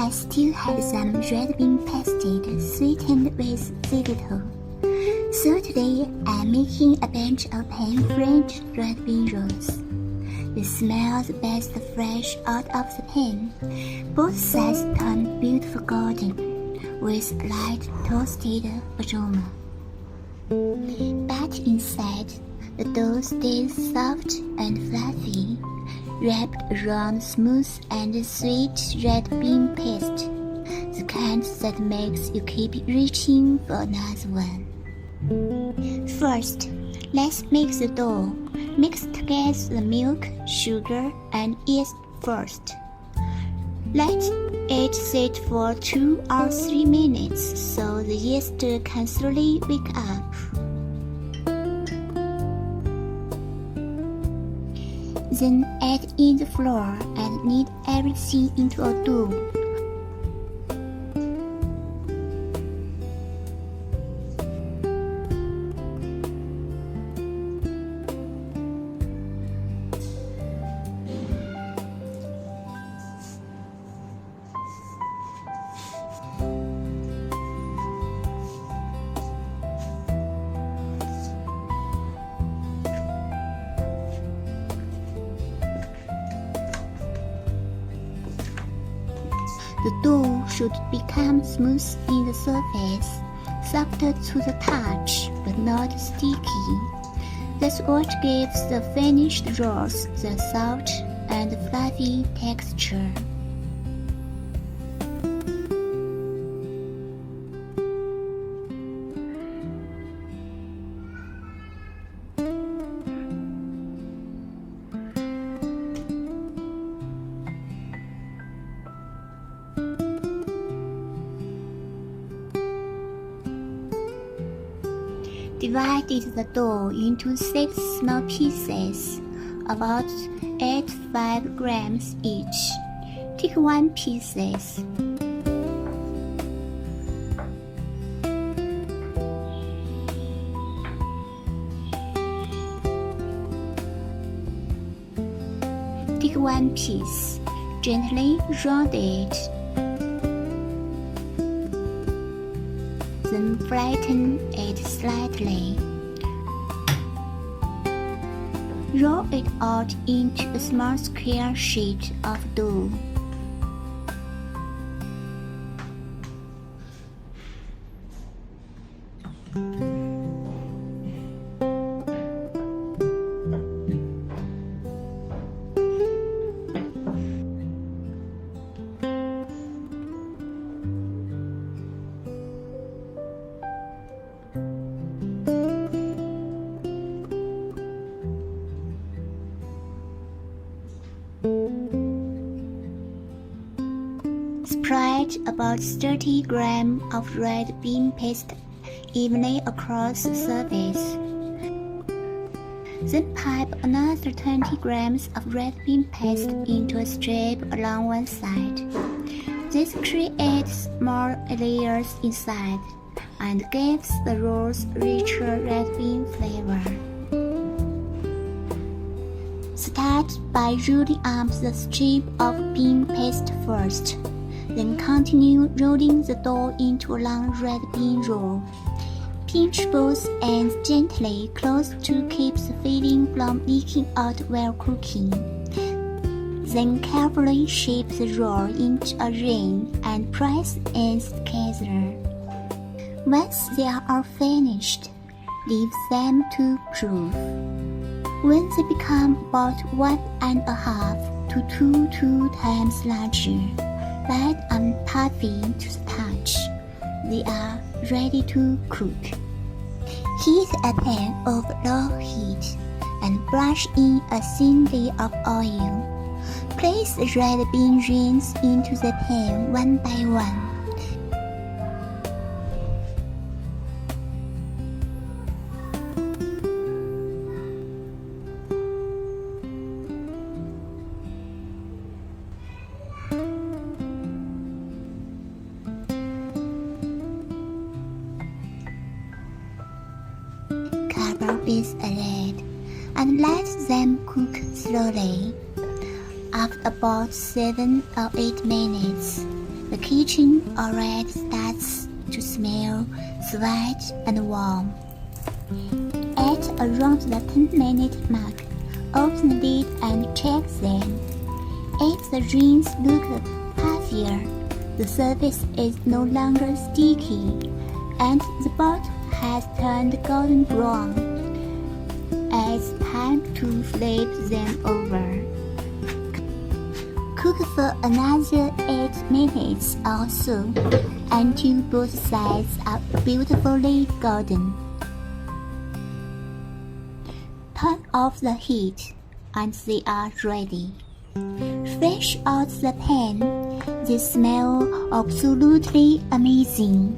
I still had some red bean pasted sweetened with xylitol. So today I'm making a batch of pan-fried red bean rolls. They smell the best fresh out of the pan. Both sides turn beautiful golden, with light toasted aroma. But inside, the dough stays soft and fluffy, wrapped around smooth and sweet red bean paste, the kind that makes you keep reaching for another one. First, let's mix the dough. Mix together the milk, sugar, and yeast first. Let it sit for 2 or 3 minutes so the yeast can slowly wake up. Then add in the flour and knead everything into a dough. The dough should become smooth in the surface, soft to the touch, but not sticky. That's what gives the finished rolls the soft and fluffy texture. Divided the dough into 6 small pieces, about 85 grams each. Take 1 pieces. Take 1 piece, gently roll it. Then flatten it slightly. Roll it out into a small square sheet of dough. Spread about 30 grams of red bean paste evenly across the surface. Then pipe another 20 grams of red bean paste into a strip along one side. This creates more layers inside and gives the rolls richer red bean flavor. Start by rolling up the strip of bean paste first. Then continue rolling the dough into a long red bean roll. Pinch both ends gently close to keep the filling from leaking out while cooking. Then carefully shape the roll into a ring and press ends together. Once they are all finished, leave them to cool. When they become about 1.5 to 2 times larger, light and puffy to the touch, they are ready to cook. Heat a pan over low heat and brush in a thin layer of oil. Place the red bean rings into the pan one by one. Cover with a lid and let them cook slowly. After about 7 or 8 minutes, The kitchen already starts to smell sweet and warm. At around the 10-minute mark, open the lid and check them. If the rings look puffier, the surface is no longer sticky, and the bottom has turned golden brown. It's time to flip them over. Cook for another 8 minutes or so until both sides are beautifully golden. Turn off the heat and they are ready. Fresh out the pan, they smell absolutely amazing.